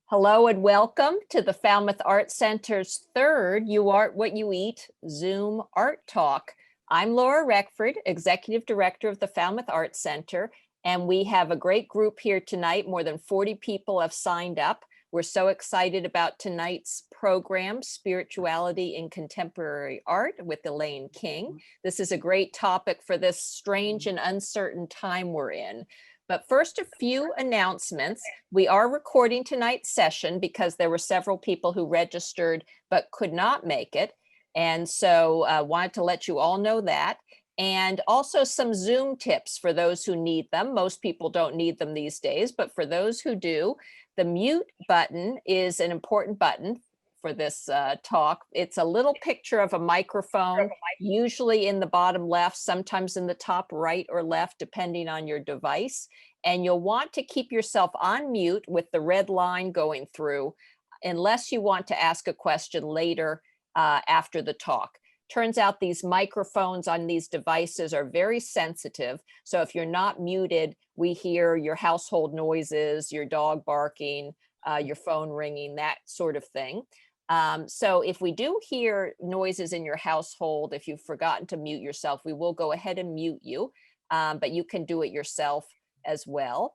Hello and welcome to the Falmouth Art Center's third You Art What You Eat Zoom Art Talk. I'm Laura Reckford, Executive Director of the Falmouth Art Center, and we have a great group here tonight. More than 40 people have signed up. We're so excited about tonight's program, Spirituality in Contemporary Art with Elaine King. This is a great topic for this strange and uncertain time we're in. But first, a few announcements. We are recording tonight's session because there were several people who registered but could not make it. And so wanted to let you all know that. And also some Zoom tips for those who need them. Most people don't need them these days, but for those who do, the mute button is an important button for this talk. It's a little picture of a microphone, usually in the bottom left, sometimes in the top right or left, depending on your device. And you'll want to keep yourself on mute with the red line going through, unless you want to ask a question later after the talk. Turns out these microphones on these devices are very sensitive. So if you're not muted, we hear your household noises, your dog barking, your phone ringing, that sort of thing. So if we do hear noises in your household, if you've forgotten to mute yourself, we will go ahead and mute you, but you can do it yourself as well.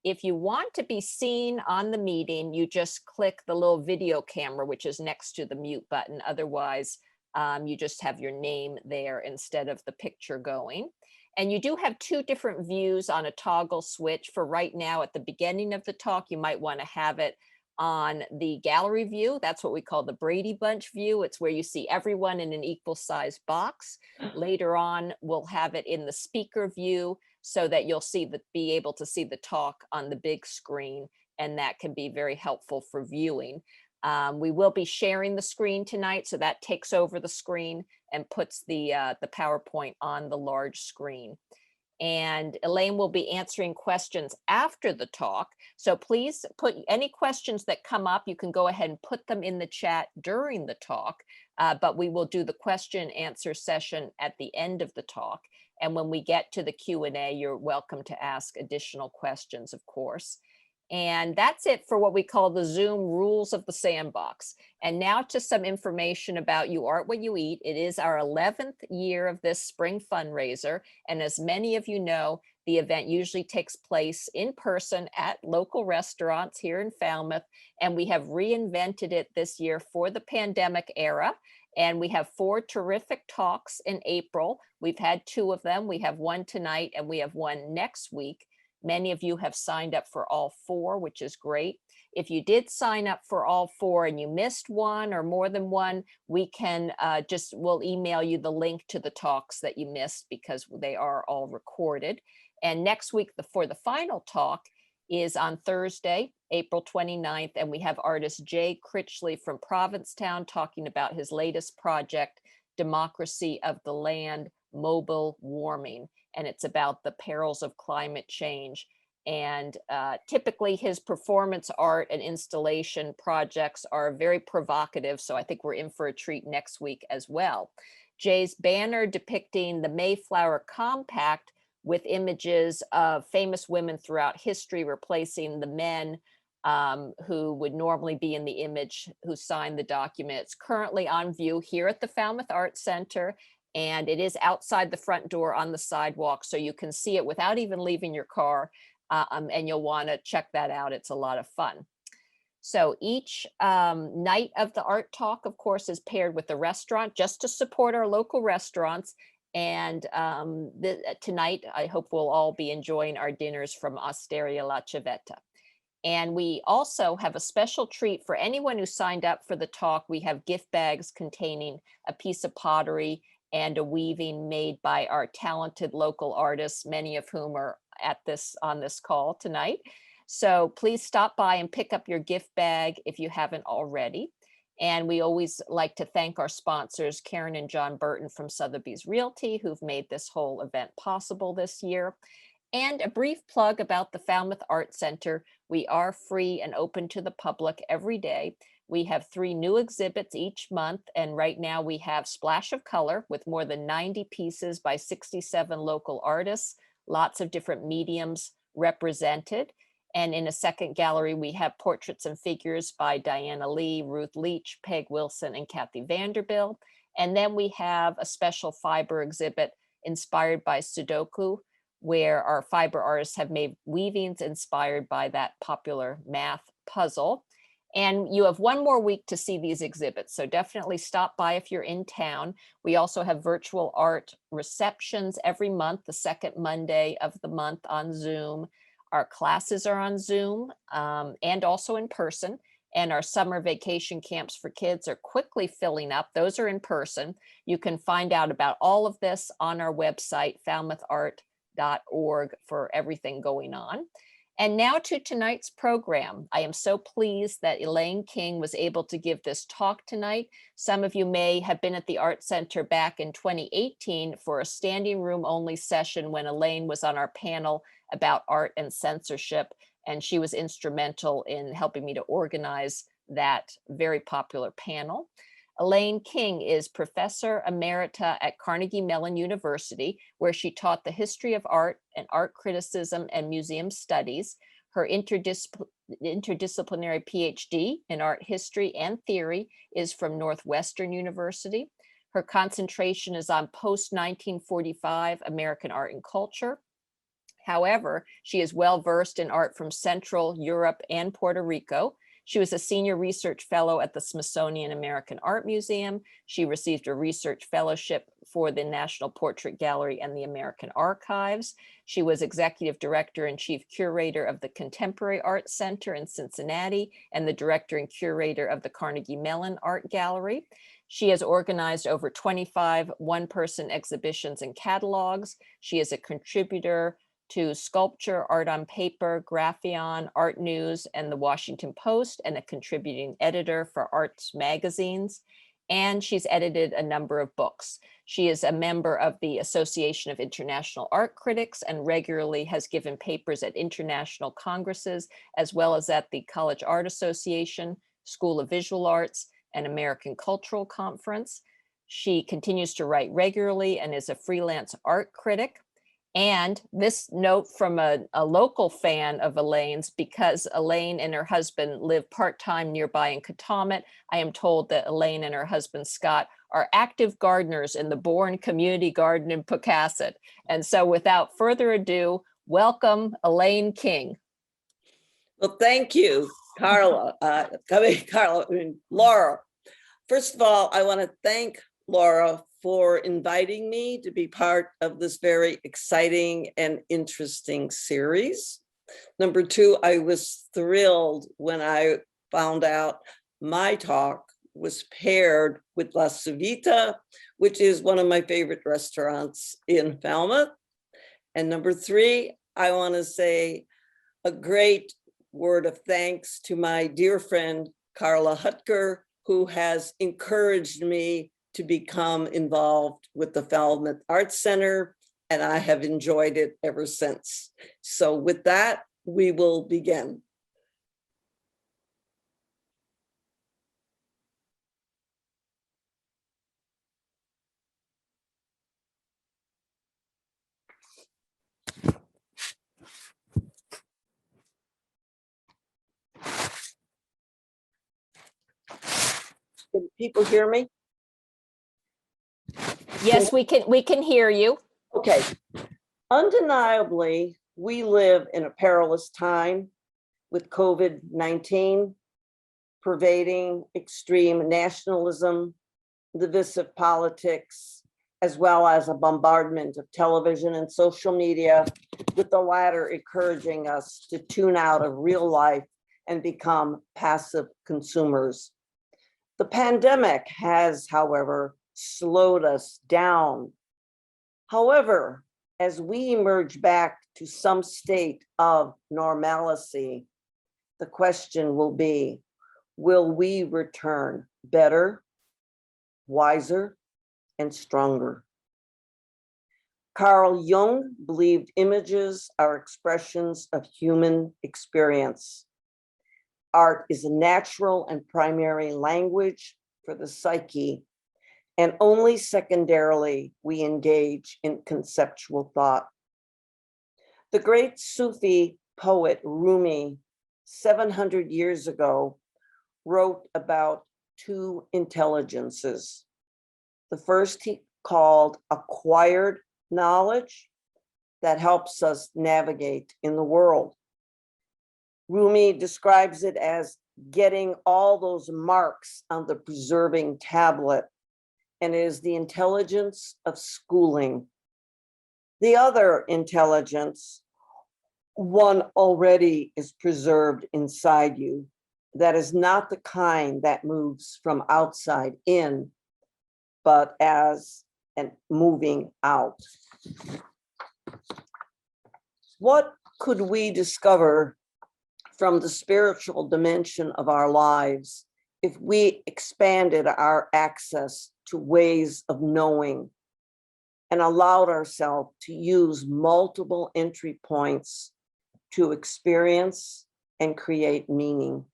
If you want to be seen on the meeting, you just click the little video camera, which is next to the mute button. Otherwise, you just have your name there instead of the picture going. And you do have two different views on a toggle switch. For right now, at the beginning of the talk, you might want to have it on the gallery view. That's what we call the Brady Bunch view. It's where you see everyone in an equal size box. Later on, we'll have it in the speaker view so that you'll be able to see the talk on the big screen, and that can be very helpful for viewing. We will be sharing the screen tonight, so that takes over the screen and puts the PowerPoint on the large screen. And Elaine will be answering questions after the talk. So please put any questions that come up. You can go ahead and put them in the chat during the talk, but we will do the question and answer session at the end of the talk. And when we get to the Q&A, you're welcome to ask additional questions, of course. And that's it for what we call the Zoom rules of the sandbox. And now to some information about You Art What You Eat. It is our 11th year of this spring fundraiser. And as many of you know, the event usually takes place in person at local restaurants here in Falmouth. And we have reinvented it this year for the pandemic era. And we have 4 terrific talks in April. We've had 2 of them. We have one tonight and we have one next week. Many of you have signed up for all 4, which is great. If you did sign up for all 4 and you missed one or more than one, we can we'll email you the link to the talks that you missed because they are all recorded. And next week, for the final talk is on Thursday, April 29th, and we have artist Jay Critchley from Provincetown talking about his latest project, Democracy of the Land, Mobile Warming. And it's about the perils of climate change. And typically his performance art and installation projects are very provocative. So I think we're in for a treat next week as well. Jay's banner depicting the Mayflower Compact with images of famous women throughout history, replacing the men who would normally be in the image who signed the document. It's currently on view here at the Falmouth Art Center. And it is outside the front door on the sidewalk, so you can see it without even leaving your car, and you'll want to check that out. It's a lot of fun. So each night of the art talk, of course, is paired with a restaurant just to support our local restaurants. And tonight, I hope we'll all be enjoying our dinners from Osteria La Civetta. And we also have a special treat for anyone who signed up for the talk. We have gift bags containing a piece of pottery and a weaving made by our talented local artists, many of whom are on this call tonight. So please stop by and pick up your gift bag if you haven't already. And we always like to thank our sponsors, Karen and John Burton from Sotheby's Realty, who've made this whole event possible this year. And a brief plug about the Falmouth Art Center. We are free and open to the public every day. We have 3 new exhibits each month, and right now we have Splash of Color with more than 90 pieces by 67 local artists, lots of different mediums represented. And in a second gallery, we have portraits and figures by Diana Lee, Ruth Leach, Peg Wilson, and Kathy Vanderbilt. And then we have a special fiber exhibit inspired by Sudoku, where our fiber artists have made weavings inspired by that popular math puzzle. And you have one more week to see these exhibits, so definitely stop by if you're in town. We also have virtual art receptions every month, the second Monday of the month on Zoom. Our classes are on Zoom and also in person. And our summer vacation camps for kids are quickly filling up. Those are in person. You can find out about all of this on our website, falmouthart.org, for everything going on. And now to tonight's program. I am so pleased that Elaine King was able to give this talk tonight. Some of you may have been at the Art Center back in 2018 for a standing room only session when Elaine was on our panel about art and censorship, and she was instrumental in helping me to organize that very popular panel. Elaine King is Professor Emerita at Carnegie Mellon University, where she taught the history of art and art criticism and museum studies. Her interdisciplinary PhD in art history and theory is from Northwestern University. Her concentration is on post-1945 American art and culture. However, she is well versed in art from Central Europe and Puerto Rico. She was a senior research fellow at the Smithsonian American Art Museum. She received a research fellowship for the National Portrait Gallery and the American Archives. She was executive director and chief curator of the Contemporary Art Center in Cincinnati and the director and curator of the Carnegie Mellon Art Gallery. She has organized over 25 one-person exhibitions and catalogs. She is a contributor to Sculpture, Art on Paper, Graphion, Art News, and the Washington Post, and a contributing editor for arts magazines. And she's edited a number of books. She is a member of the Association of International Art Critics and regularly has given papers at international congresses, as well as at the College Art Association, School of Visual Arts, and American Cultural Conference. She continues to write regularly and is a freelance art critic. And this note from a local fan of Elaine's, because Elaine and her husband live part-time nearby in Katomet. I am told that Elaine and her husband, Scott, are active gardeners in the Bourne Community Garden in Pocasset. And so without further ado, welcome Elaine King. Well, thank you, Carla. Laura. First of all, I want to thank Laura for inviting me to be part of this very exciting and interesting series. Number two, I was thrilled when I found out my talk was paired with La Civita, which is one of my favorite restaurants in Falmouth. And number three, I want to say a great word of thanks to my dear friend, Carla Hutker, who has encouraged me to become involved with the Falmouth Arts Center, and I have enjoyed it ever since. So with that, we will begin. Can people hear me? Yes, we can hear you. Okay. Undeniably, we live in a perilous time with COVID-19 pervading extreme nationalism, divisive politics, as well as a bombardment of television and social media, with the latter encouraging us to tune out of real life and become passive consumers. The pandemic has, however, slowed us down. However, as we emerge back to some state of normalcy, the question will be, will we return better, wiser, and stronger? Carl Jung believed images are expressions of human experience. Art is a natural and primary language for the psyche, and only secondarily we engage in conceptual thought. The great Sufi poet Rumi, 700 years ago, wrote about two intelligences. The first he called acquired knowledge that helps us navigate in the world. Rumi describes it as getting all those marks on the preserving tablet, and is the intelligence of schooling. The other intelligence, one already is preserved inside you, that is not the kind that moves from outside in, but as and moving out. What could we discover from the spiritual dimension of our lives if we expanded our access to ways of knowing and allowed ourselves to use multiple entry points to experience and create meaning?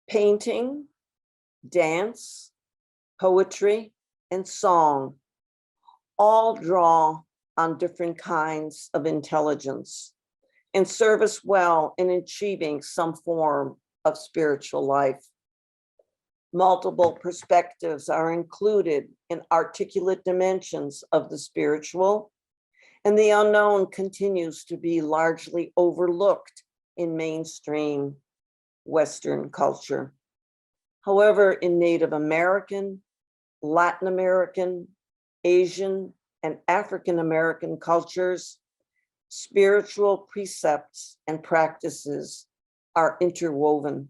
Painting, dance, poetry, and song all draw on different kinds of intelligence and serve us well in achieving some form of spiritual life. Multiple perspectives are included in articulate dimensions of the spiritual, and the unknown continues to be largely overlooked in mainstream Western culture. However, in Native American, Latin American, Asian, and African American cultures, spiritual precepts and practices are interwoven.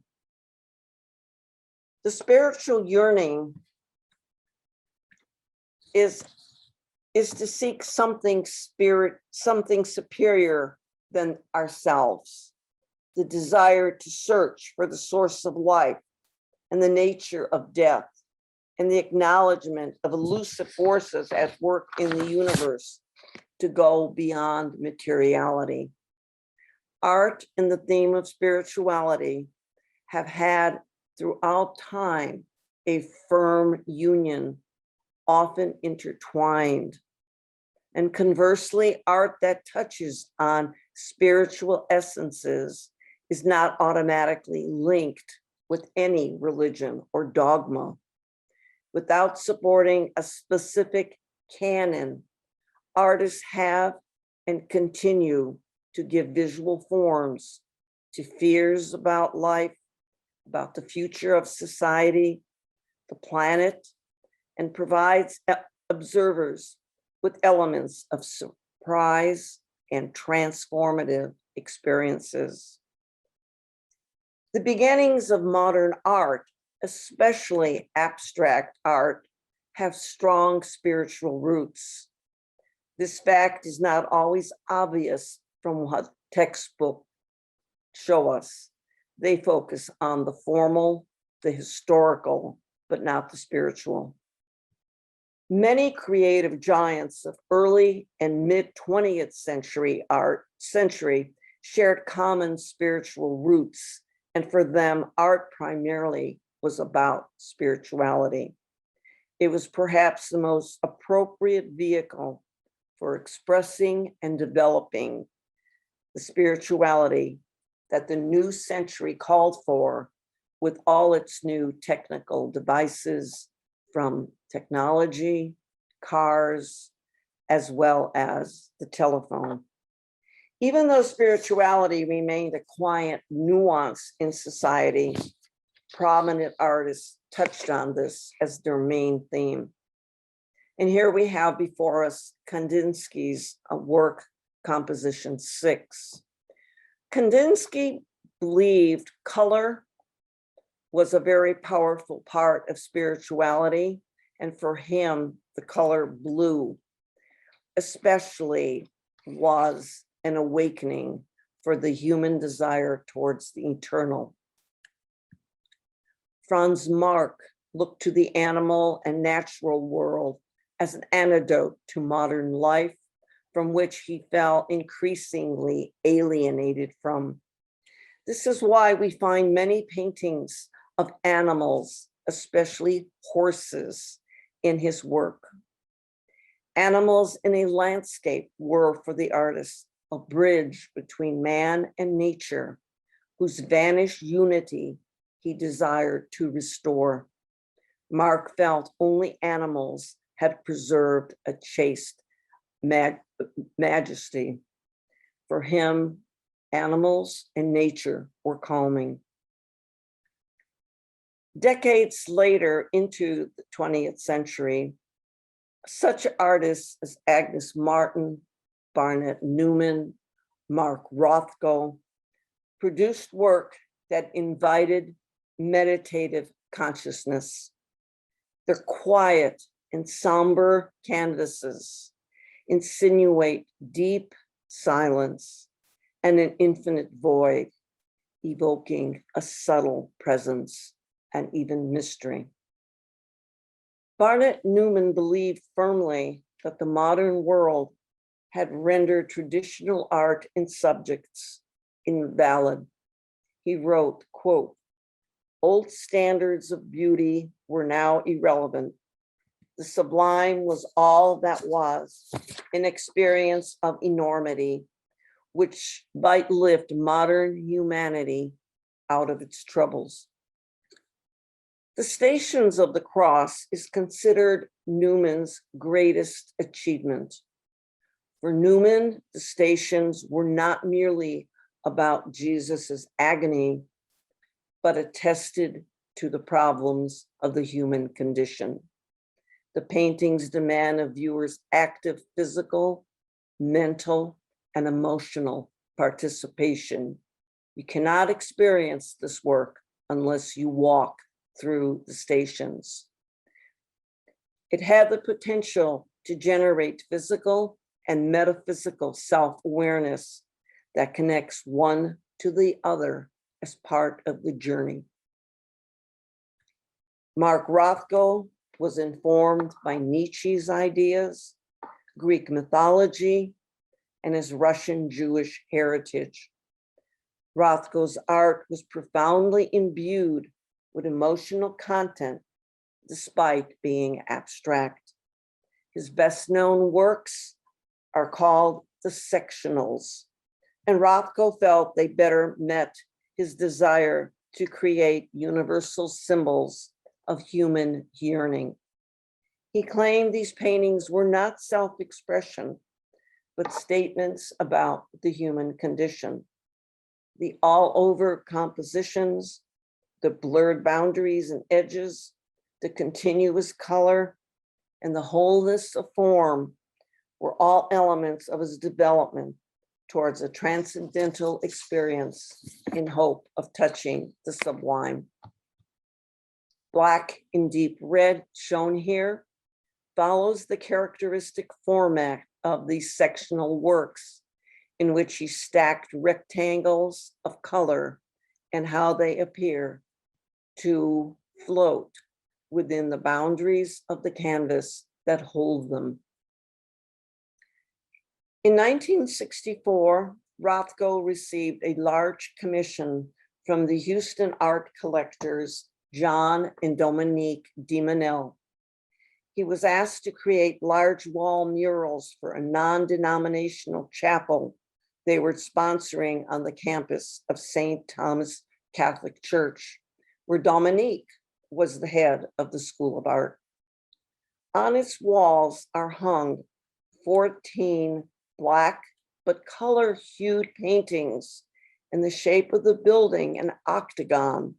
The spiritual yearning is to seek something superior than ourselves, the desire to search for the source of life and the nature of death, and the acknowledgement of elusive forces at work in the universe to go beyond materiality. Art and the theme of spirituality have had throughout time a firm union, often intertwined. And conversely, art that touches on spiritual essences is not automatically linked with any religion or dogma. Without supporting a specific canon, artists have and continue to give visual forms to fears about life, about the future of society, the planet, and provides observers with elements of surprise and transformative experiences. The beginnings of modern art, especially abstract art, have strong spiritual roots. This fact is not always obvious from what textbooks show us. They focus on the formal, the historical, but not the spiritual. Many creative giants of early and mid 20th century shared common spiritual roots, and for them, art primarily was about spirituality. It was perhaps the most appropriate vehicle for expressing and developing the spirituality that the new century called for, with all its new technical devices, from technology, cars, as well as the telephone. Even though spirituality remained a quiet nuance in society, prominent artists touched on this as their main theme. And here we have before us Kandinsky's work, Composition 6. Kandinsky believed color was a very powerful part of spirituality, and for him, the color blue especially was an awakening for the human desire towards the eternal. Franz Marc looked to the animal and natural world as an antidote to modern life, from which he felt increasingly alienated from. This is why we find many paintings of animals, especially horses, in his work. Animals in a landscape were, for the artist, a bridge between man and nature, whose vanished unity he desired to restore. Mark felt only animals had preserved a chaste majesty. For him, animals and nature were calming. Decades later, into the 20th century, such artists as Agnes Martin, Barnett Newman, Mark Rothko produced work that invited meditative consciousness. Their quiet and somber canvases insinuate deep silence and an infinite void, evoking a subtle presence and even mystery. Barnett Newman believed firmly that the modern world had rendered traditional art and subjects invalid. He wrote, quote, "Old standards of beauty were now irrelevant. The sublime was all that was, an experience of enormity, which might lift modern humanity out of its troubles." The Stations of the Cross is considered Newman's greatest achievement. For Newman, the Stations were not merely about Jesus's agony, but attested to the problems of the human condition. The paintings demand of viewers active physical, mental, and emotional participation. You cannot experience this work unless you walk through the stations. It had the potential to generate physical and metaphysical self-awareness that connects one to the other as part of the journey. Mark Rothko was informed by Nietzsche's ideas, Greek mythology, and his Russian Jewish heritage. Rothko's art was profoundly imbued with emotional content, despite being abstract. His best-known works are called the sectionals, and Rothko felt they better met his desire to create universal symbols of human yearning. He claimed these paintings were not self-expression, but statements about the human condition. The all-over compositions, the blurred boundaries and edges, the continuous color, and the wholeness of form were all elements of his development towards a transcendental experience in hope of touching the sublime. Black and deep red, shown here, follows the characteristic format of these sectional works, in which he stacked rectangles of color and how they appear to float within the boundaries of the canvas that hold them. In 1964, Rothko received a large commission from the Houston art collectors, John and Dominique DeManel. He was asked to create large wall murals for a non-denominational chapel they were sponsoring on the campus of St. Thomas Catholic Church, where Dominique was the head of the School of Art. On its walls are hung 14 black but color-hued paintings in the shape of the building, an octagon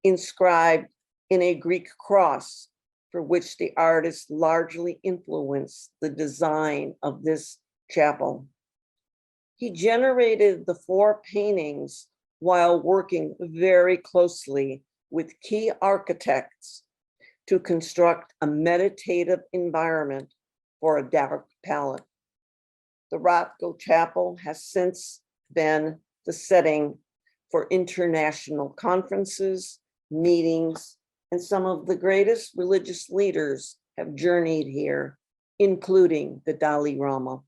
inscribed in a Greek cross, for which the artist largely influenced the design of this chapel. He generated the 4 paintings while working very closely with key architects to construct a meditative environment for a dark palette. The Rothko Chapel has since been the setting for international conferences, meetings, and some of the greatest religious leaders have journeyed here, including the Dalai Lama.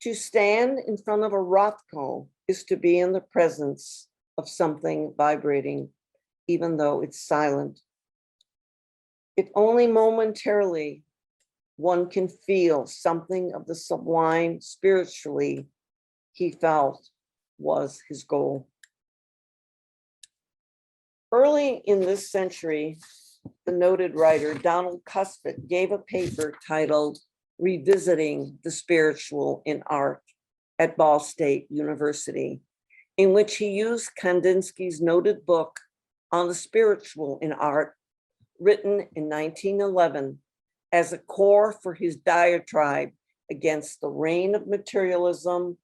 To stand in front of a Rothko is to be in the presence of something vibrating, even though it's silent. If only momentarily one can feel something of the sublime spiritually, he felt was his goal. Early in this century, the noted writer Donald Cuspit gave a paper titled Revisiting the Spiritual in Art at Ball State University, in which he used Kandinsky's noted book on the spiritual in art, written in 1911, as a core for his diatribe against the reign of materialism,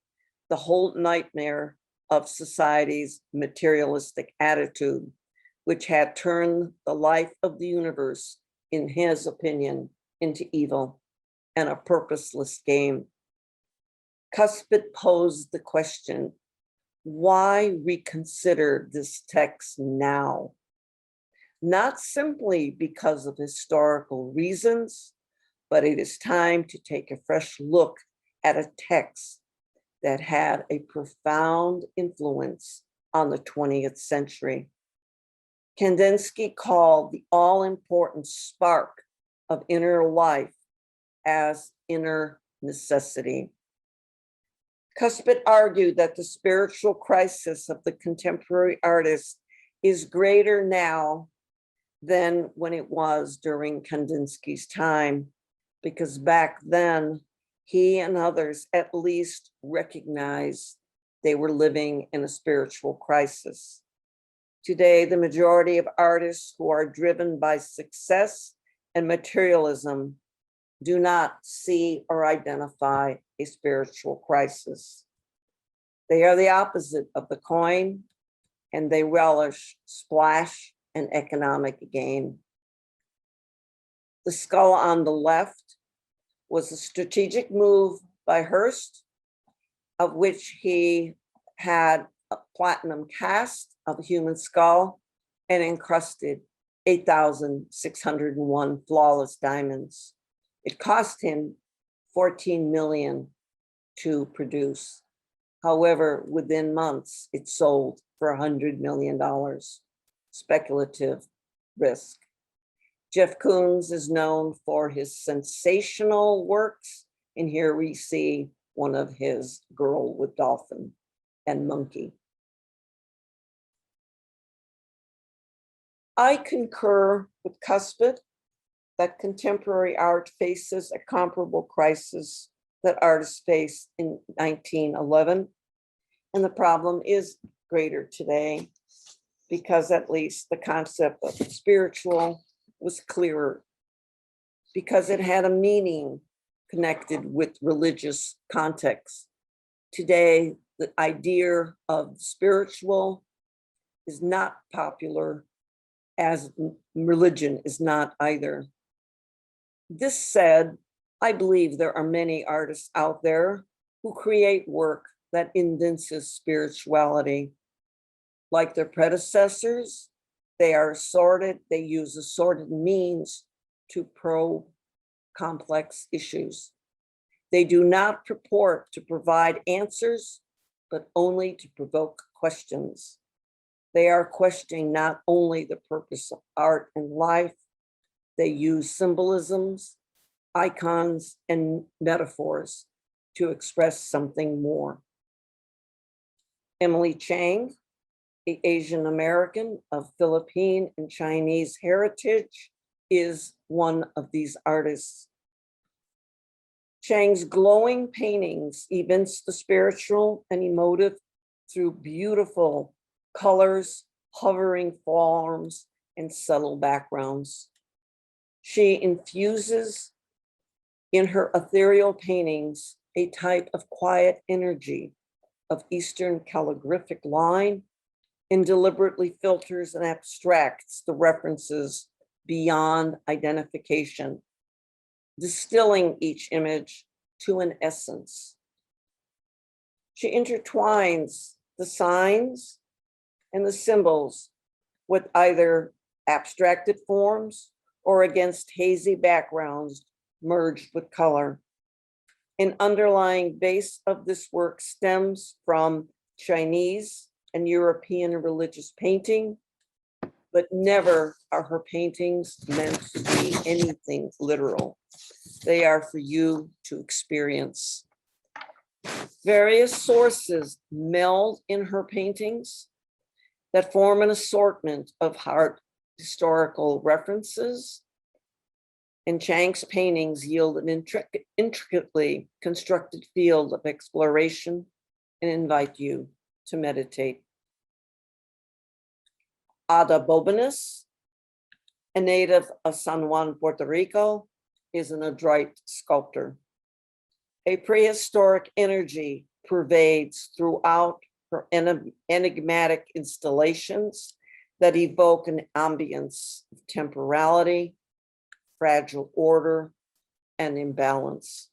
the whole nightmare of society's materialistic attitude, which had turned the life of the universe, in his opinion, into evil and a purposeless game. Cuspit posed the question, why reconsider this text now? Not simply because of historical reasons, but it is time to take a fresh look at a text that had a profound influence on the 20th century. Kandinsky called the all-important spark of inner life as inner necessity. Cuspit argued that the spiritual crisis of the contemporary artist is greater now than when it was during Kandinsky's time, because back then, he and others at least recognized they were living in a spiritual crisis. Today, the majority of artists who are driven by success and materialism do not see or identify a spiritual crisis. They are the opposite of the coin, and they relish splash and economic gain. The skull on the left was a strategic move by Hearst, of which he had a platinum cast of a human skull and encrusted 8,601 flawless diamonds. It cost him 14 million to produce. However, within months, it sold for $100 million. Speculative risk. Jeff Koons is known for his sensational works, and here we see one of his Girl with Dolphin and Monkey. I concur with Cuspit that contemporary art faces a comparable crisis that artists faced in 1911. And the problem is greater today because at least the concept of spiritual was clearer, because it had a meaning connected with religious context. Today, the idea of spiritual is not popular, as religion is not either. This said, I believe there are many artists out there who create work that evinces spirituality. Like their predecessors, they use assorted means to probe complex issues. They do not purport to provide answers, but only to provoke questions. They are questioning not only the purpose of art and life, they use symbolisms, icons, and metaphors to express something more. Emily Chang, the Asian American of Philippine and Chinese heritage, is one of these artists. Chang's glowing paintings evince the spiritual and emotive through beautiful colors, hovering forms, and subtle backgrounds. She infuses in her ethereal paintings a type of quiet energy of Eastern calligraphic line and deliberately filters and abstracts the references beyond identification, distilling each image to an essence. She intertwines the signs and the symbols with either abstracted forms or against hazy backgrounds merged with color. An underlying base of this work stems from Chinese and European religious painting, but never are her paintings meant to be anything literal. They are for you to experience. Various sources meld in her paintings that form an assortment of art historical references, and Chang's paintings yield an intricately constructed field of exploration and invite you to meditate. Ada Bobanis, a native of San Juan, Puerto Rico, is an adroit sculptor. A prehistoric energy pervades throughout her enigmatic installations that evoke an ambience of temporality, fragile order, and imbalance.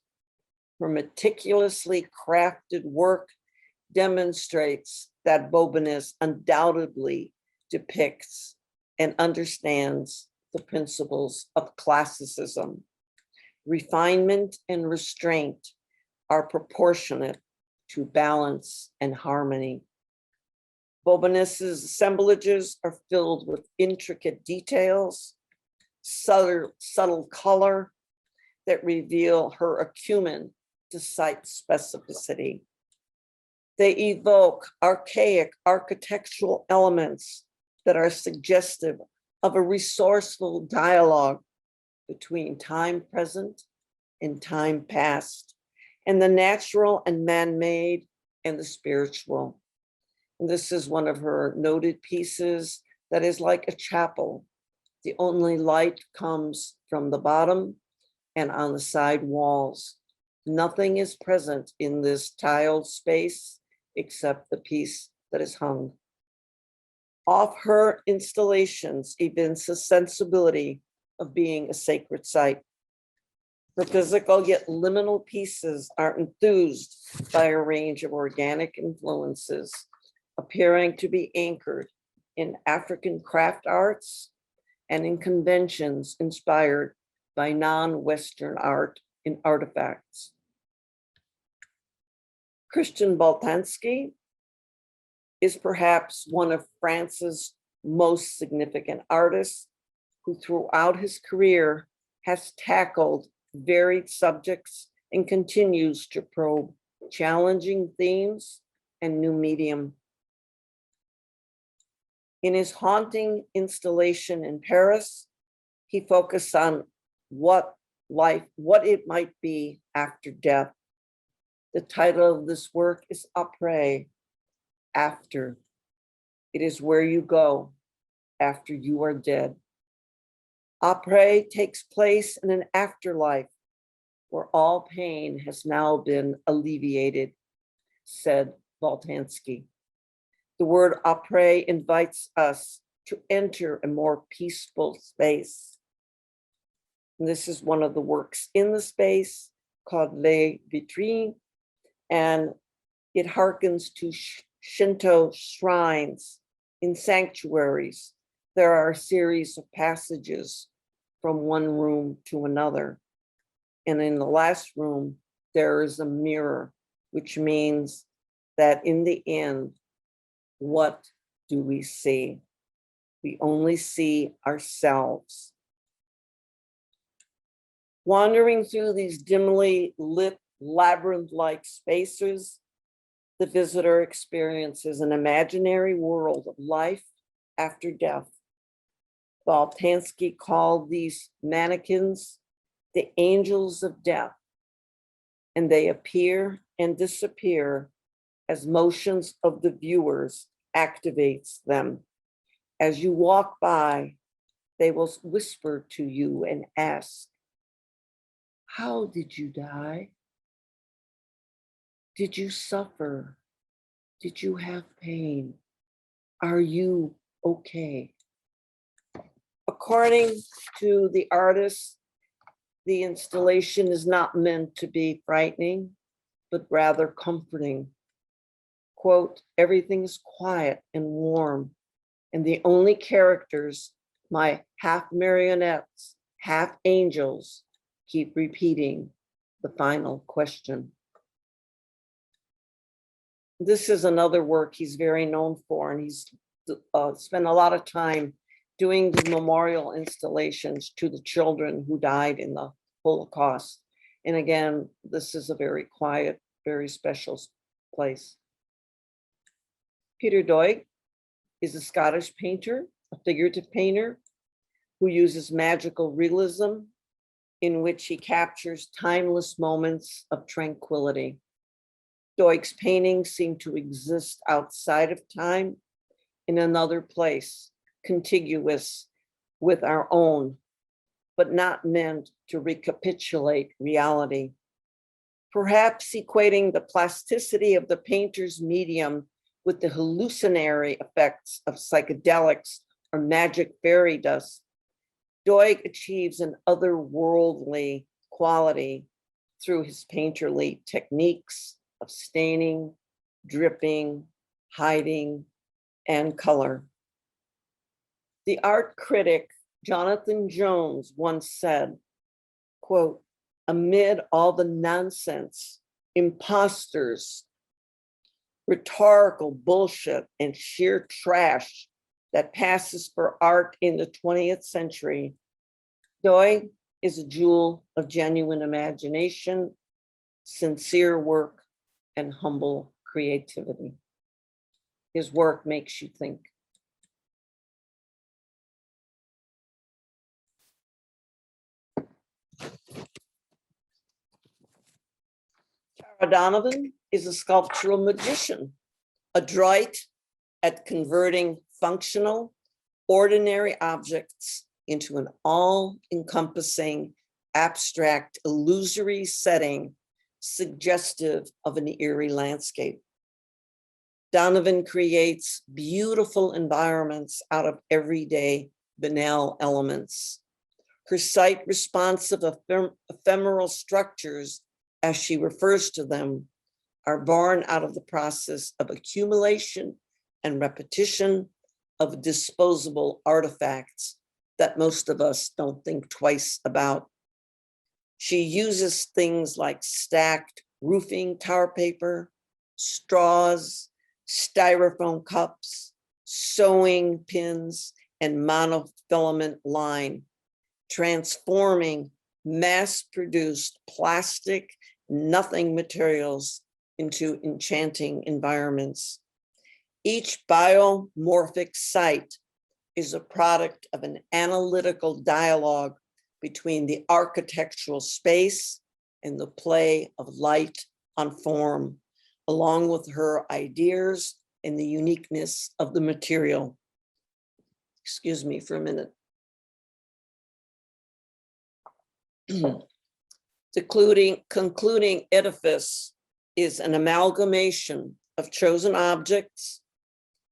Her meticulously crafted work demonstrates that Bobanis undoubtedly depicts and understands the principles of classicism. Refinement and restraint are proportionate to balance and harmony. Bobanis's assemblages are filled with intricate details, subtle color that reveal her acumen to site specificity. They evoke archaic architectural elements that are suggestive of a resourceful dialogue between time present and time past, and the natural and man-made and the spiritual. And this is one of her noted pieces that is like a chapel. The only light comes from the bottom and on the side walls. Nothing is present in this tiled space except the piece that is hung. Off her installations evince a sensibility of being a sacred site. The physical yet liminal pieces are enthused by a range of organic influences, appearing to be anchored in African craft arts and in conventions inspired by non-Western art and artifacts. Christian Boltanski is perhaps one of France's most significant artists, who throughout his career has tackled varied subjects and continues to probe challenging themes and new medium. In his haunting installation in Paris, he focused on what it might be after death. The title of this work is Après, after. It is where you go after you are dead. Après takes place in an afterlife where all pain has now been alleviated, said Boltanski. The word après invites us to enter a more peaceful space. And this is one of the works in the space called Les Vitrines, and it harkens to Shinto shrines. In sanctuaries, there are a series of passages from one room to another. And in the last room, there is a mirror, which means that in the end, what do we see? We only see ourselves. Wandering through these dimly lit labyrinth-like spaces, the visitor experiences an imaginary world of life after death. Boltanski called these mannequins the angels of death, and they appear and disappear as motions of the viewers activates them. As you walk by, they will whisper to you and ask, "How did you die? Did you suffer? Did you have pain? Are you okay?" According to the artist, the installation is not meant to be frightening, but rather comforting. Quote, "Everything is quiet and warm, and the only characters, my half marionettes, half angels, keep repeating the final question." This is another work he's very known for, and he's spent a lot of time doing the memorial installations to the children who died in the Holocaust. And again, this is a very quiet, very special place. Peter Doig is a Scottish painter, a figurative painter who uses magical realism in which he captures timeless moments of tranquility. Doig's paintings seem to exist outside of time in another place, contiguous with our own, but not meant to recapitulate reality. Perhaps equating the plasticity of the painter's medium with the hallucinatory effects of psychedelics or magic fairy dust, Doig achieves an otherworldly quality through his painterly techniques of staining, dripping, hiding, and color. The art critic Jonathan Jones once said, quote, amid all the nonsense, imposters, rhetorical bullshit, and sheer trash that passes for art in the 20th century, Doig is a jewel of genuine imagination, sincere work, and humble creativity. His work makes you think. Tara Donovan is a sculptural magician, adroit at converting functional, ordinary objects into an all-encompassing, abstract, illusory setting suggestive of an eerie landscape. Donovan creates beautiful environments out of everyday banal elements. Her site-responsive ephemeral structures, as she refers to them, are born out of the process of accumulation and repetition of disposable artifacts that most of us don't think twice about. She uses things like stacked roofing tar paper, straws, styrofoam cups, sewing pins, and monofilament line, transforming mass-produced plastic, nothing materials into enchanting environments. Each biomorphic site is a product of an analytical dialogue between the architectural space and the play of light on form, along with her ideas and the uniqueness of the material. Excuse me for a minute. The concluding edifice is an amalgamation of chosen objects,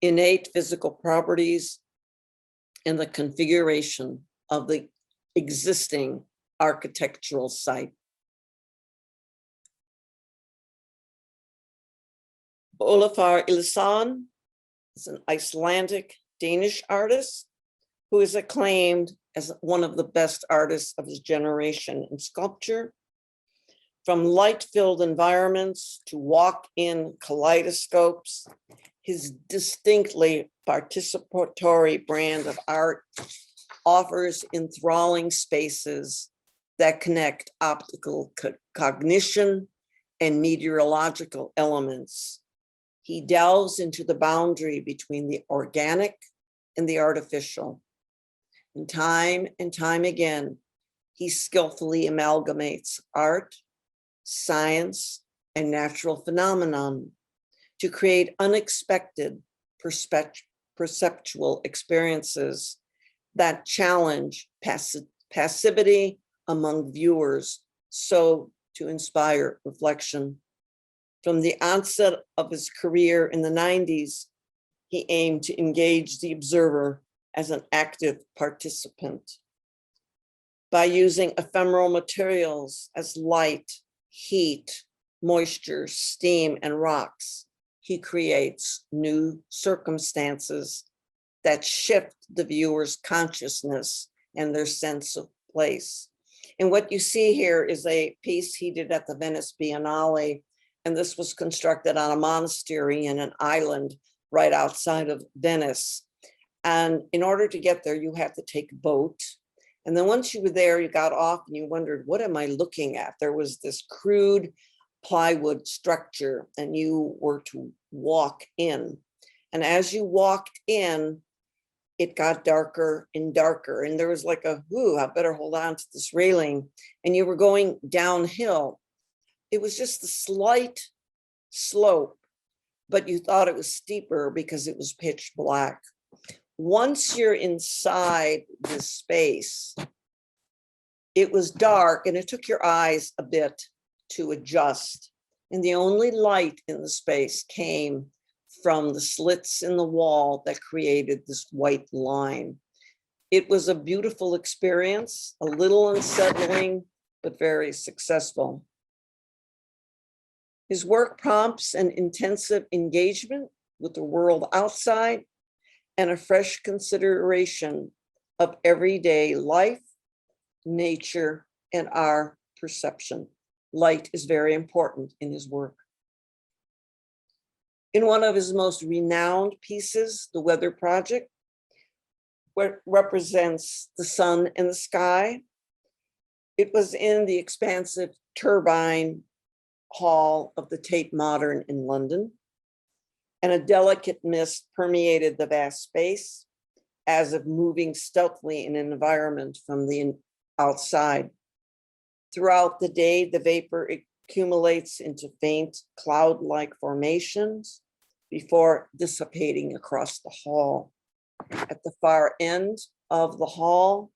innate physical properties, and the configuration of the existing architectural site. Olafur Eliasson is an Icelandic Danish artist who is acclaimed as one of the best artists of his generation in sculpture. From light-filled environments to walk-in kaleidoscopes, his distinctly participatory brand of art offers enthralling spaces that connect optical cognition and meteorological elements. He delves into the boundary between the organic and the artificial. And time again, he skillfully amalgamates art, science, and natural phenomenon to create unexpected perceptual experiences that challenge passivity among viewers, so to inspire reflection. From the onset of his career in the 90s, he aimed to engage the observer as an active participant. By using ephemeral materials as light, heat, moisture, steam, and rocks, he creates new circumstances that shift the viewer's consciousness and their sense of place. And what you see here is a piece he did at the Venice Biennale, and this was constructed on a monastery in an island right outside of Venice. And in order to get there, you had to take a boat. And then once you were there, you got off and you wondered, what am I looking at? There was this crude plywood structure and you were to walk in. And as you walked in, it got darker and darker. And there was like a, ooh, I better hold on to this railing. And you were going downhill. It was just a slight slope, but you thought it was steeper because it was pitch black. Once you're inside this space, it was dark and it took your eyes a bit to adjust. And the only light in the space came from the slits in the wall that created this white line. It was a beautiful experience, a little unsettling, but very successful. His work prompts an intensive engagement with the world outside and a fresh consideration of everyday life, nature, and our perception. Light is very important in his work. In one of his most renowned pieces, The Weather Project, what represents the sun and the sky, it was in the expansive turbine hall of the Tate Modern in London, and a delicate mist permeated the vast space as if moving stealthily in an environment from the outside. Throughout the day, the vapor accumulates into faint cloud-like formations before dissipating across the hall. At the far end of the hall,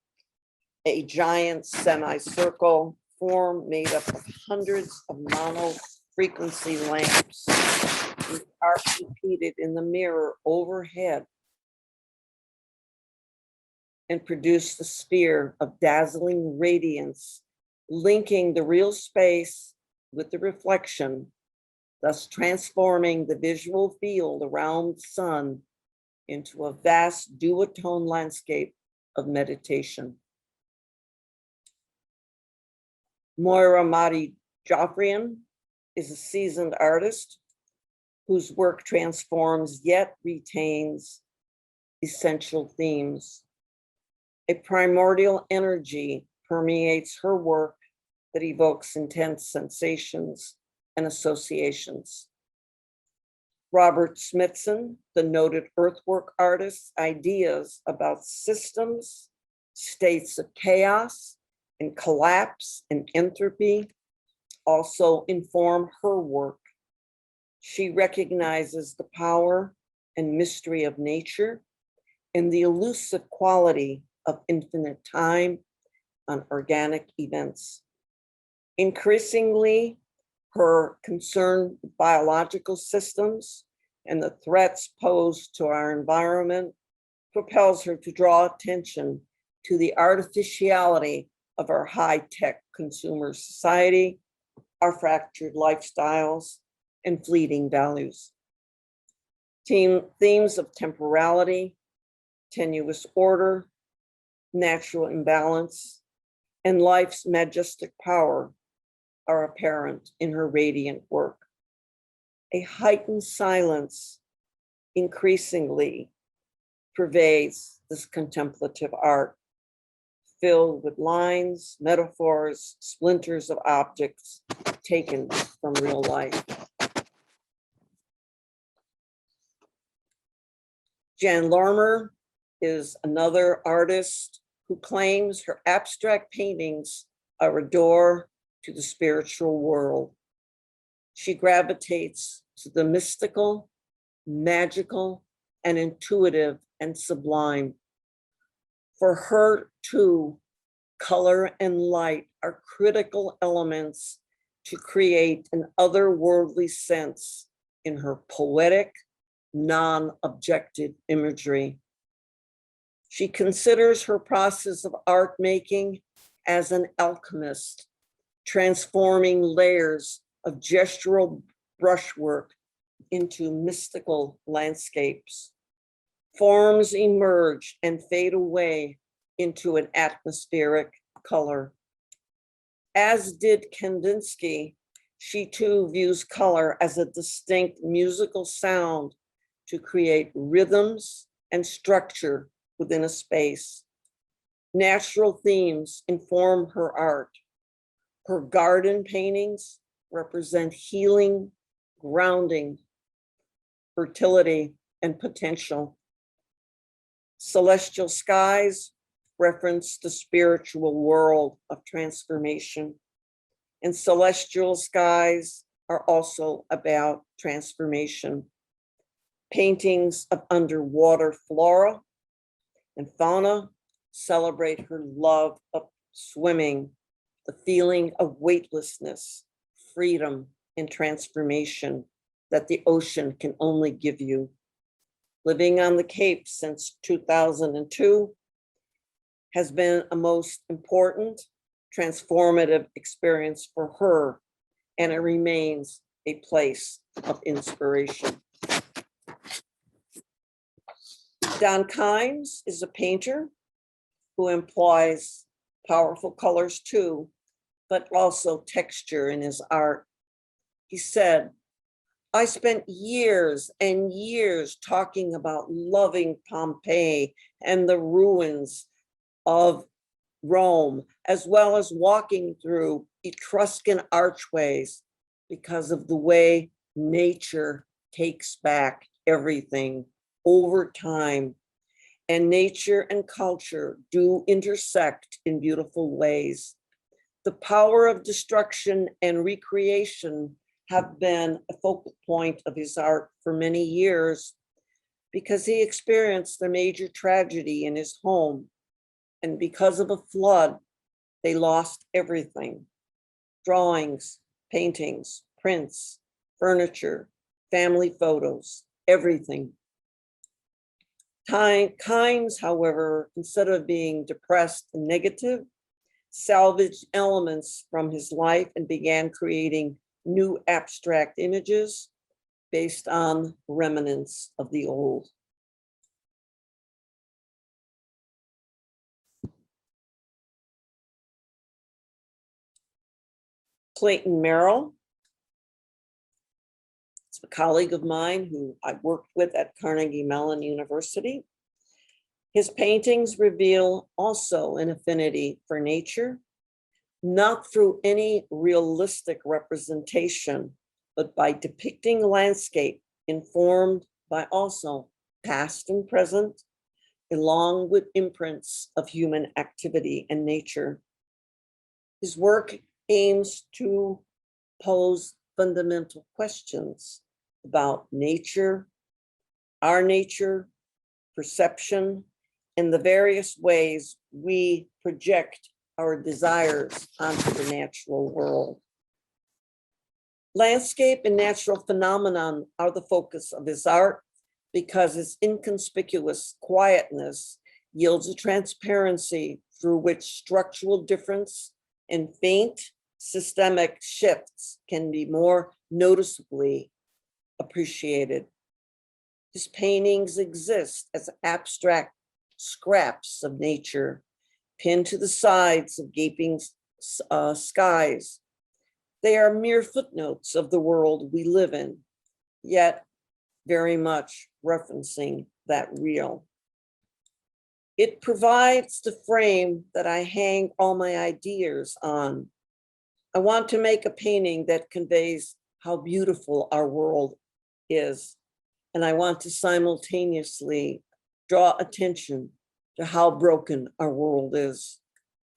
a giant semicircle form made up of hundreds of mono-frequency lamps, which are repeated in the mirror overhead and produce the sphere of dazzling radiance, linking the real space with the reflection, thus transforming the visual field around the sun into a vast duotone landscape of meditation. Moira Madi Joffrian is a seasoned artist whose work transforms yet retains essential themes. A primordial energy permeates her work that evokes intense sensations and associations. Robert Smithson, the noted earthwork artist's ideas about systems, states of chaos and collapse and entropy also inform her work. She recognizes the power and mystery of nature and the elusive quality of infinite time on organic events. Increasingly, her concern with biological systems and the threats posed to our environment propels her to draw attention to the artificiality of our high-tech consumer society, our fractured lifestyles, and fleeting values. Themes of temporality, tenuous order, natural imbalance, and life's majestic power are apparent in her radiant work. A heightened silence increasingly pervades this contemplative art, filled with lines, metaphors, splinters of objects taken from real life. Jan Lorimer is another artist who claims her abstract paintings are a door to the spiritual world. She gravitates to the mystical, magical, and intuitive and sublime. For her, too, color and light are critical elements to create an otherworldly sense in her poetic, non-objective imagery. She considers her process of art making as an alchemist, transforming layers of gestural brushwork into mystical landscapes. Forms emerge and fade away into an atmospheric color. As did Kandinsky, she too views color as a distinct musical sound to create rhythms and structure within a space. Natural themes inform her art. Her garden paintings represent healing, grounding, fertility, and potential. Celestial skies reference the spiritual world of transformation. And celestial skies are also about transformation. Paintings of underwater flora and fauna celebrate her love of swimming, the feeling of weightlessness, freedom, and transformation that the ocean can only give you. Living on the Cape since 2002 has been a most important, transformative experience for her, and it remains a place of inspiration. Don Kimes is a painter who employs powerful colors too, but also texture in his art. He said, I spent years and years talking about loving Pompeii and the ruins of Rome, as well as walking through Etruscan archways because of the way nature takes back everything over time. And nature and culture do intersect in beautiful ways. The power of destruction and recreation have been a focal point of his art for many years because he experienced a major tragedy in his home. And because of a flood, they lost everything: drawings, paintings, prints, furniture, family photos, everything. Kimes, however, instead of being depressed and negative, salvaged elements from his life and began creating new abstract images based on remnants of the old. Clayton Merrill is a colleague of mine who I worked with at Carnegie Mellon University. His paintings reveal also an affinity for nature, not through any realistic representation, but by depicting landscape informed by also past and present, along with imprints of human activity and nature. His work aims to pose fundamental questions about nature, our nature, perception, and the various ways we project our desires onto the natural world. Landscape and natural phenomenon are the focus of his art because its inconspicuous quietness yields a transparency through which structural difference and faint systemic shifts can be more noticeably appreciated. His paintings exist as abstract scraps of nature pinned to the sides of gaping skies. They are mere footnotes of the world we live in, yet very much referencing that real. It provides the frame that I hang all my ideas on. I want to make a painting that conveys how beautiful our world is, and I want to simultaneously draw attention to how broken our world is.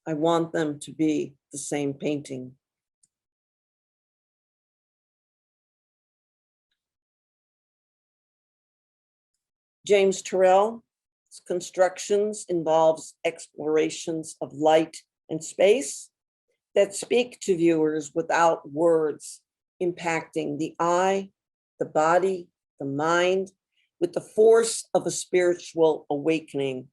I want them to be the same painting. James Turrell's constructions involves explorations of light and space that speak to viewers without words, impacting the eye, the body, the mind, with the force of a spiritual awakening.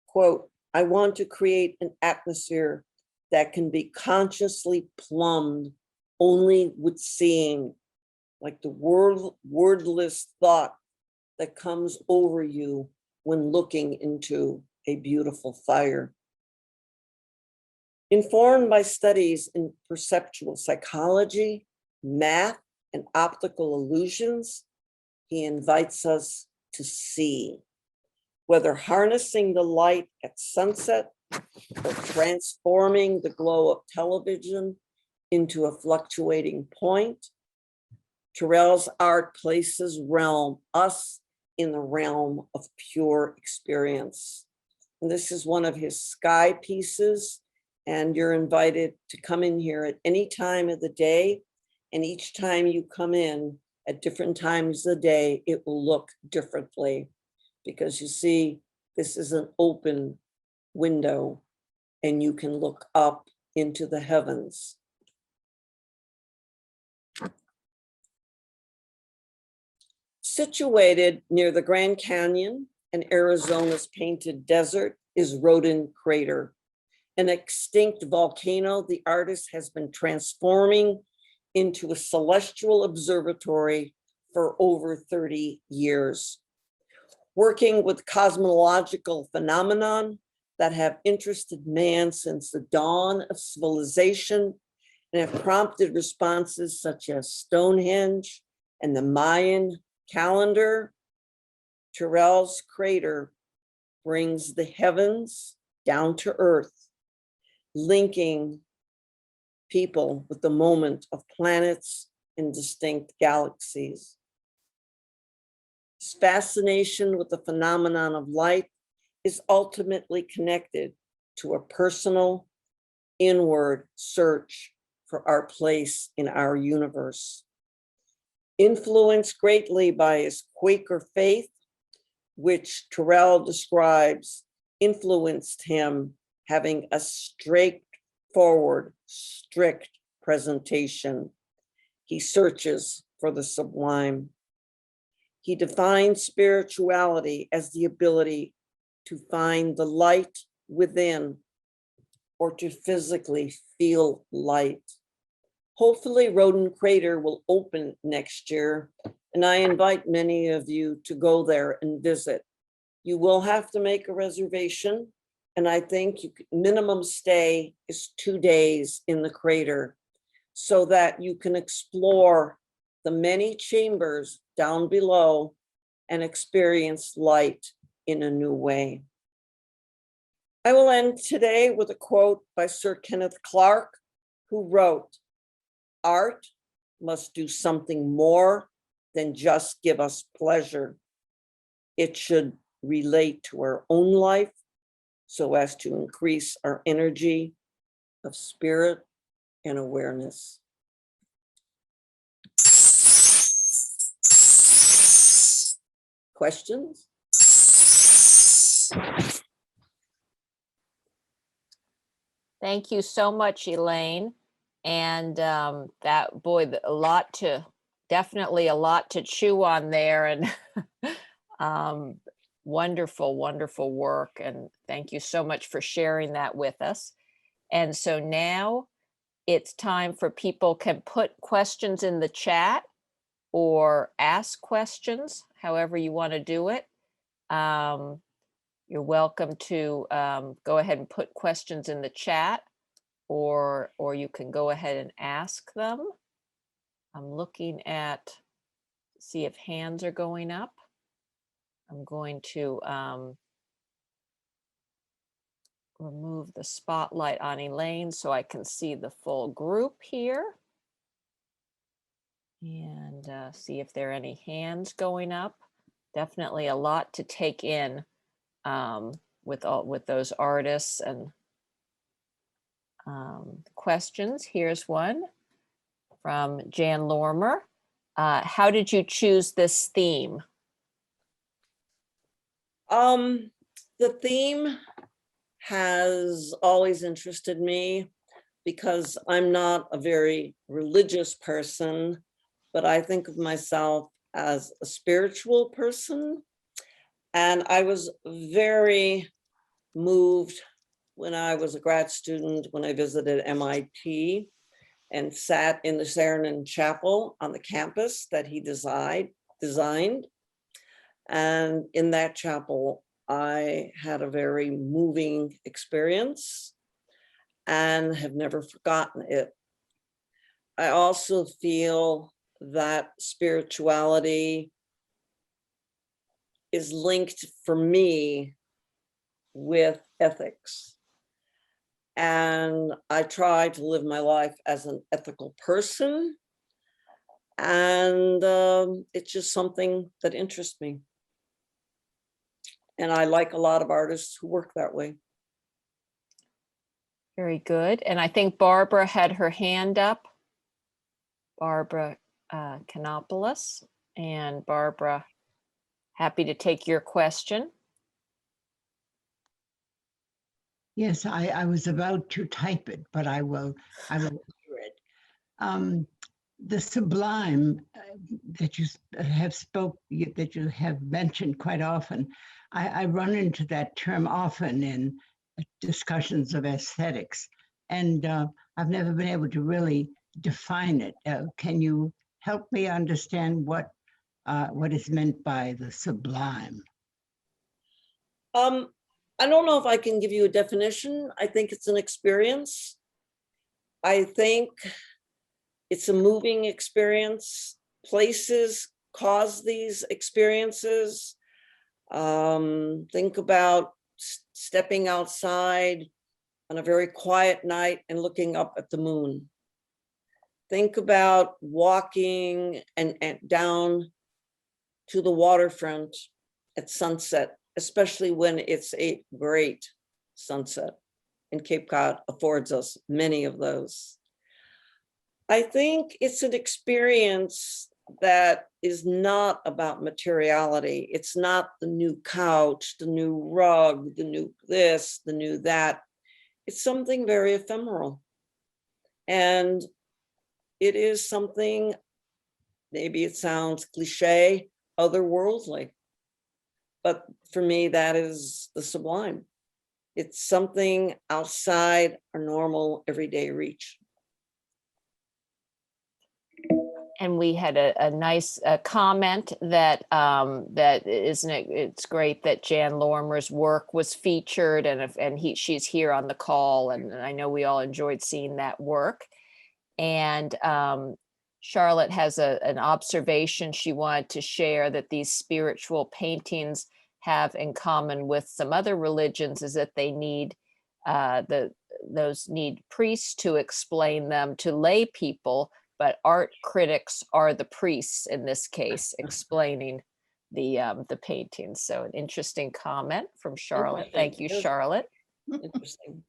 Quote, I want to create an atmosphere that can be consciously plumbed only with seeing, like the wordless thought that comes over you when looking into a beautiful fire. Informed by studies in perceptual psychology, math, and optical illusions, he invites us to see, whether harnessing the light at sunset or transforming the glow of television into a fluctuating point. Terrell's art places us in the realm of pure experience. And this is one of his sky pieces, and you're invited to come in here at any time of the day. And each time you come in at different times of the day, it will look differently, because you see, this is an open window and you can look up into the heavens. Situated near the Grand Canyon and Arizona's Painted Desert is Rodin Crater, an extinct volcano the artist has been transforming into a celestial observatory for over 30 years. Working with cosmological phenomenon that have interested man since the dawn of civilization and have prompted responses such as Stonehenge and the Mayan calendar, Terrell's crater brings the heavens down to earth, linking people with the moment of planets and distinct galaxies. His fascination with the phenomenon of light is ultimately connected to a personal, inward search for our place in our universe. Influenced greatly by his Quaker faith, which Terrell describes influenced him having a straightforward, strict presentation. He searches for the sublime. He defines spirituality as the ability to find the light within or to physically feel light. Hopefully, Rodin Crater will open next year, and I invite many of you to go there and visit. You will have to make a reservation, and I think minimum stay is 2 days in the crater so that you can explore the many chambers down below and experience light in a new way. I will end today with a quote by Sir Kenneth Clarke, who wrote, "Art must do something more than just give us pleasure. It should relate to our own life so as to increase our energy of spirit and awareness." Questions? Thank you so much, Elaine. And that, boy, definitely a lot to chew on there, and wonderful, wonderful work. And thank you so much for sharing that with us. And so now it's time for people can put questions in the chat or ask questions, however you want to do it. You're welcome to go ahead and put questions in the chat, or you can go ahead and ask them. I'm looking at, see if hands are going up. I'm going to remove the spotlight on Elaine so I can see the full group here. And see if there are any hands going up. Definitely a lot to take in with those artists and questions. Here's one from Jan Lormer. How did you choose this theme? The theme has always interested me because I'm not a very religious person, but I think of myself as a spiritual person. And I was very moved when I was a grad student, when I visited MIT and sat in the Saarinen Chapel on the campus that he designed. And in that chapel, I had a very moving experience and have never forgotten it. I also feel that spirituality is linked for me with ethics. And I try to live my life as an ethical person. And it's just something that interests me. And I like a lot of artists who work that way. Very good. And I think Barbara had her hand up. Barbara Kanopoulos. And Barbara, happy to take your question. Yes, I was about to type it, but I will hear it. The sublime that you have mentioned quite often, I run into that term often in discussions of aesthetics, and I've never been able to really define it. Can you help me understand what is meant by the sublime? I don't know if I can give you a definition. I think it's an experience. I think it's a moving experience. Places cause these experiences. Think about stepping outside on a very quiet night and looking up at the moon. Think about walking and down to the waterfront at sunset, especially when it's a great sunset. And Cape Cod affords us many of those. I think it's an experience that is not about materiality. It's not the new couch, the new rug, the new this, the new that. It's something very ephemeral. And it is something, maybe it sounds cliche, otherworldly. But for me, that is the sublime. It's something outside our normal everyday reach. And we had a nice comment that isn't it, it's great that Jan Lorimer's work was featured, and she's here on the call, and I know we all enjoyed seeing that work. And Charlotte has an observation she wanted to share, that these spiritual paintings have in common with some other religions is that they need those need priests to explain them to lay people, but art critics are the priests in this case, explaining the paintings. So an interesting comment from Charlotte. Thank you, Charlotte. Interesting.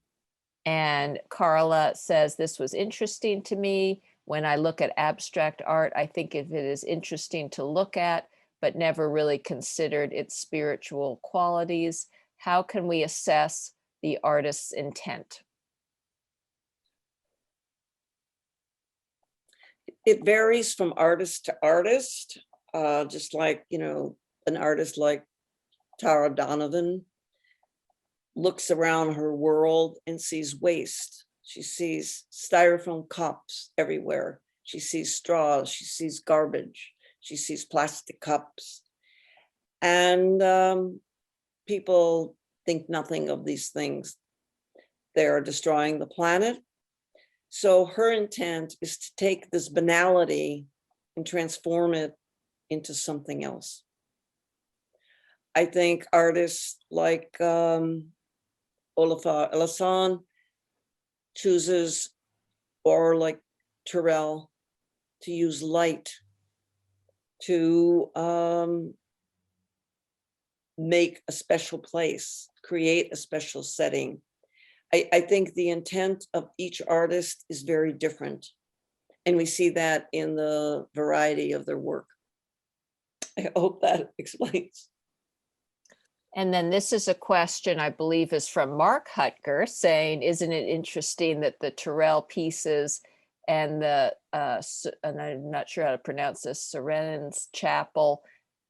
And Carla says, this was interesting to me. When I look at abstract art, I think of it is interesting to look at, but never really considered its spiritual qualities. How can we assess the artist's intent? It varies from artist to artist, just like, an artist like Tara Donovan looks around her world and sees waste. She sees styrofoam cups everywhere. She sees straws, she sees garbage, she sees plastic cups. And people think nothing of these things. They're destroying the planet. So her intent is to take this banality and transform it into something else. I think artists like Olafur Eliasson chooses, or like Terrell, to use light to make a special place, create a special setting. I think the intent of each artist is very different. And we see that in the variety of their work. I hope that explains. And then this is a question, I believe, is from Mark Hutker, saying, isn't it interesting that the Terrell pieces and and I'm not sure how to pronounce this, Seren's Chapel,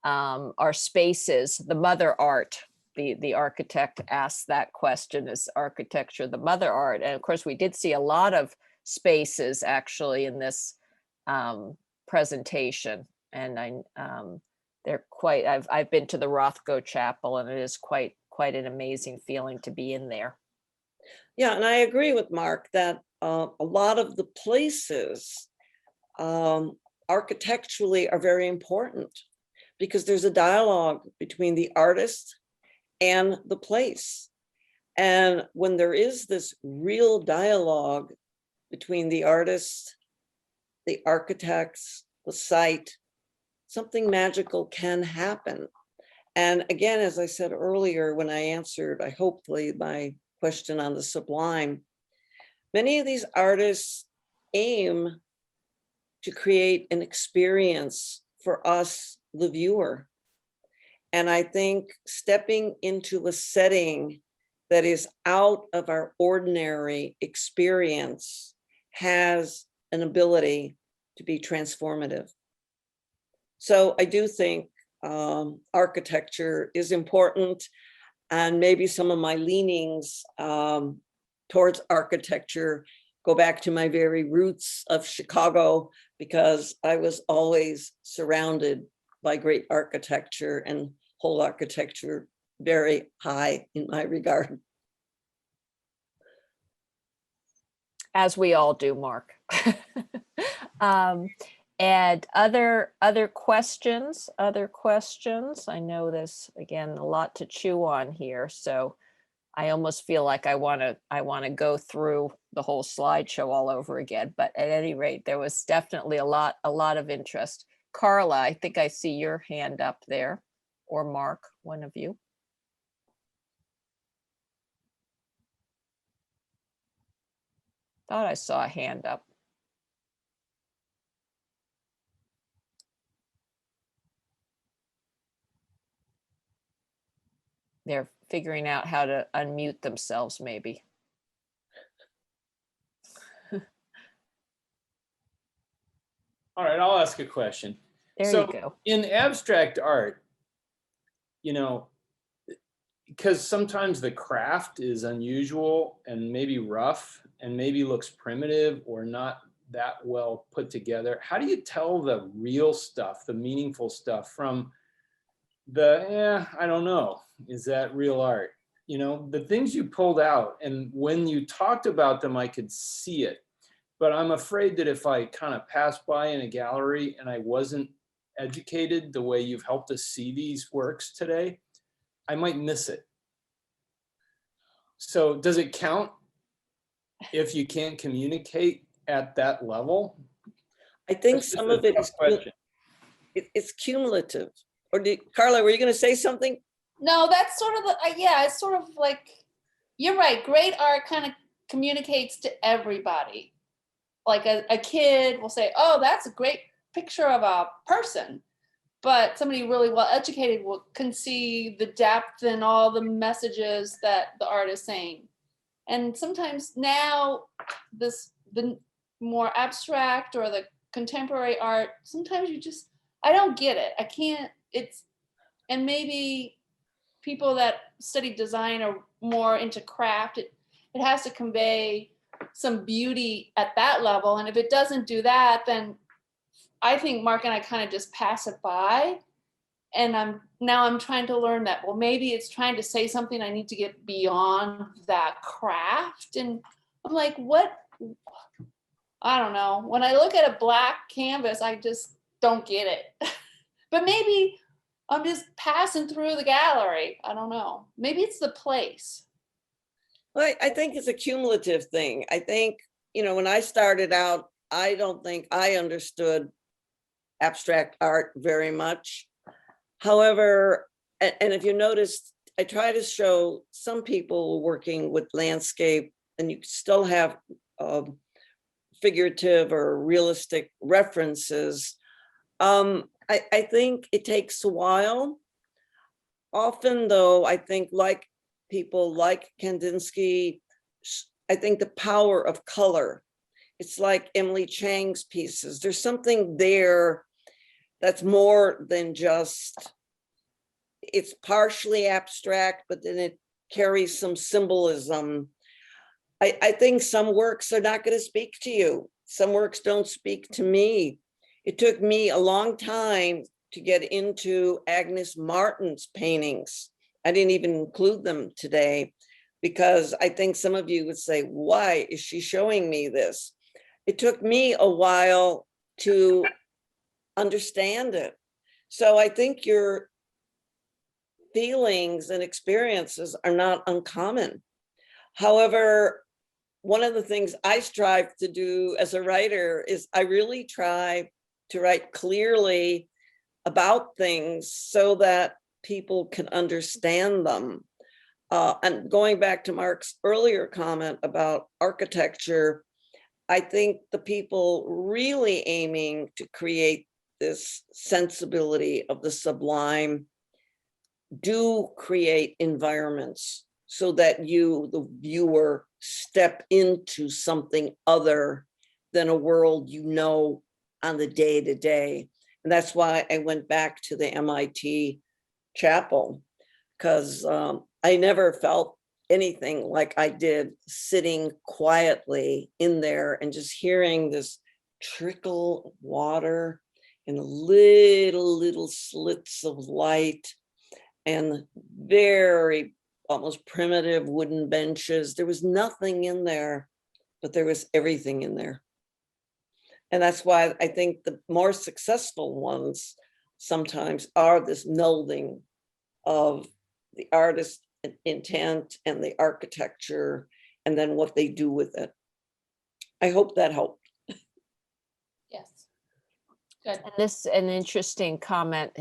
are spaces, the mother art. The architect asked that question, is architecture the mother art? And of course, we did see a lot of spaces actually in this presentation. And they're quite, I've been to the Rothko Chapel, and it is quite an amazing feeling to be in there. Yeah, and I agree with Mark that a lot of the places architecturally are very important, because there's a dialogue between the artist and the place. And when there is this real dialogue between the artist, the architects, the site, something magical can happen. And again, as I said earlier, when I answered, hopefully my question on the sublime, many of these artists aim to create an experience for us, the viewer. And I think stepping into a setting that is out of our ordinary experience has an ability to be transformative. So I do think architecture is important, and maybe some of my leanings towards architecture go back to my very roots of Chicago, because I was always surrounded by great architecture and hold architecture very high in my regard. As we all do, Mark. And other questions? I know there's, again, a lot to chew on here, so I almost feel like I want to go through the whole slideshow all over again. But at any rate, there was definitely a lot of interest. Carla, I think I see your hand up there, or Mark, one of you. Thought I saw a hand up. They're figuring out how to unmute themselves, maybe. All right, I'll ask a question. There you go. In abstract art, you know, because sometimes the craft is unusual and maybe rough and maybe looks primitive or not that well put together, how do you tell the real stuff, the meaningful stuff, from the, I don't know, is that real art? You know, the things you pulled out, and when you talked about them, I could see it. But I'm afraid that if I kind of passed by in a gallery and I wasn't educated the way you've helped us see these works today, I might miss it. So does it count if you can't communicate at that level? I think some of it is it's cumulative. Or Carla, were you going to say something? No, that's sort of the, yeah, it's sort of like, you're right. Great art kind of communicates to everybody. Like a kid will say, oh, that's a great picture of a person. But somebody really well educated can see the depth and all the messages that the art is saying. And sometimes now the more abstract or the contemporary art, sometimes I don't get it. I can't, and maybe people that study design are more into craft. It has to convey some beauty at that level. And if it doesn't do that, then I think Mark and I kind of just pass it by. And I'm trying to learn that, well, maybe it's trying to say something. I need to get beyond that craft. And I'm like, what? I don't know. When I look at a black canvas, I just don't get it. But maybe I'm just passing through the gallery. I don't know. Maybe it's the place. Well, I think it's a cumulative thing. I think, when I started out, I don't think I understood abstract art very much. However, and if you noticed, I try to show some people working with landscape, and you still have figurative or realistic references. I think it takes a while. Often, though, I think like people like Kandinsky, I think the power of color. It's like Emily Chang's pieces. There's something there that's more than just, it's partially abstract, but then it carries some symbolism. I think some works are not going to speak to you. Some works don't speak to me. It took me a long time to get into Agnes Martin's paintings. I didn't even include them today because I think some of you would say, why is she showing me this? It took me a while to understand it. So I think your feelings and experiences are not uncommon. However, one of the things I strive to do as a writer is I really try to write clearly about things so that people can understand them. And going back to Mark's earlier comment about architecture, I think the people really aiming to create this sensibility of the sublime do create environments so that you, the viewer, step into something other than a world you know on the day-to-day. And that's why I went back to the MIT chapel, because I never felt anything like I did sitting quietly in there and just hearing this trickle of water and little slits of light and very almost primitive wooden benches. There was nothing in there, but there was everything in there. And that's why I think the more successful ones sometimes are this melding of the artist intent and the architecture, and then what they do with it. I hope that helped. Yes. Good. And this an interesting comment,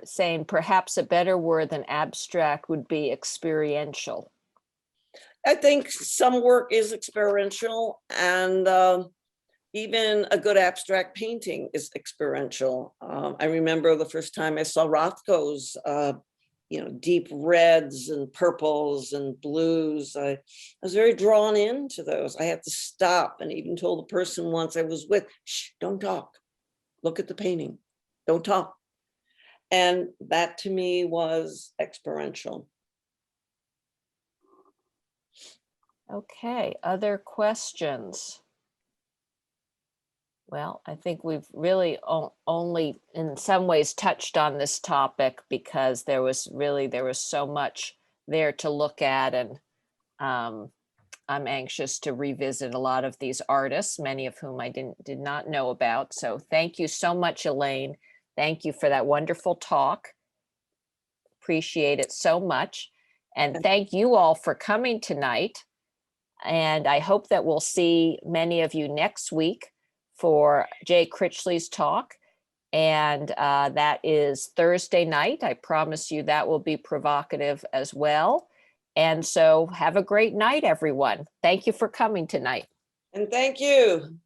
saying perhaps a better word than abstract would be experiential. I think some work is experiential, and even a good abstract painting is experiential. I remember the first time I saw Rothko's deep reds and purples and blues. I was very drawn into those. I had to stop and even told the person once I was with, shh, don't talk. Look at the painting. Don't talk. And that to me was experiential. Okay, other questions? Well, I think we've really only in some ways touched on this topic because there was so much there to look at, and I'm anxious to revisit a lot of these artists, many of whom I did not know about. So thank you so much, Elaine. Thank you for that wonderful talk. Appreciate it so much. And thank you all for coming tonight. And I hope that we'll see many of you next week for Jay Critchley's talk. And that is Thursday night. I promise you that will be provocative as well. And so have a great night, everyone. Thank you for coming tonight. And thank you.